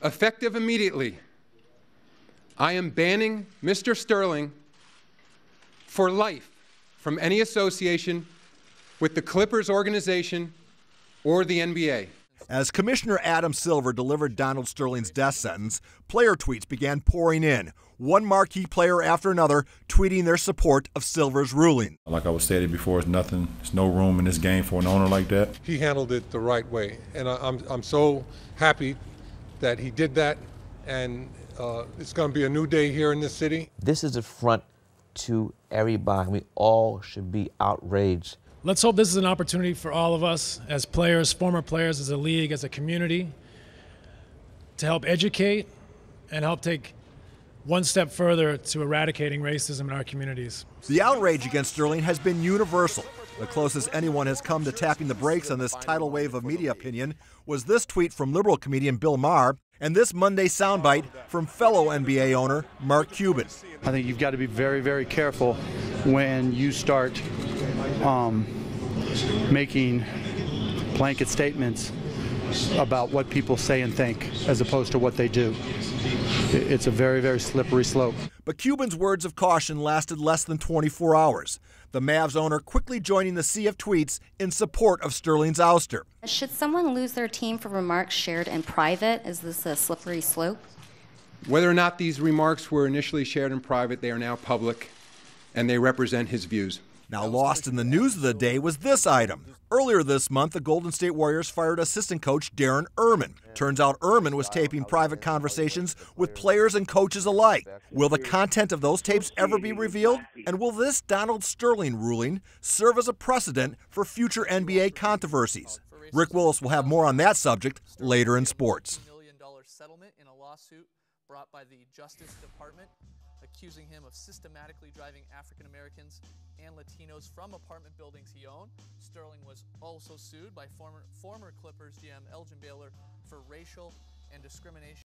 Effective immediately, I am banning Mr. Sterling for life from any association with the Clippers organization or the NBA. As Commissioner Adam Silver delivered Donald Sterling's death sentence, player tweets began pouring in, one marquee player after another tweeting their support of Silver's ruling. Like I was stated before, there's no room in this game for an owner like that. He handled it the right way, and I'm so happy that he did that, and it's going to be a new day here in this city. This is an affront to everybody. We all should be outraged. Let's hope this is an opportunity for all of us as players, former players, as a league, as a community, to help educate and help take one step further to eradicating racism in our communities. The outrage against Sterling has been universal. The closest anyone has come to tapping the brakes on this tidal wave of media opinion was this tweet from Liberal comedian Bill Maher and this Monday soundbite from fellow NBA owner Mark Cuban. I think you've got to be very, very careful when you start making blanket statements about what people say and think as opposed to what they do. It's a very, very slippery slope. But Cuban's words of caution lasted less than 24 hours. The Mavs owner quickly joining the sea of tweets in support of Sterling's ouster. Should someone lose their team for remarks shared in private? Is this a slippery slope? Whether or not these remarks were initially shared in private, they are now public, and they represent his views. Now lost in the news of the day was this item. Earlier this month, the Golden State Warriors fired assistant coach Darren Erman. Turns out Erman was taping private conversations with players and coaches alike. Will the content of those tapes ever be revealed? And will this Donald Sterling ruling serve as a precedent for future NBA controversies? Rick Willis will have more on that subject later in sports. $1 million settlement in a lawsuit brought by the Justice Department, accusing him of systematically driving African Americans and Latinos from apartment buildings he owned. Sterling was also sued by former Clippers GM Elgin Baylor for racial and discrimination.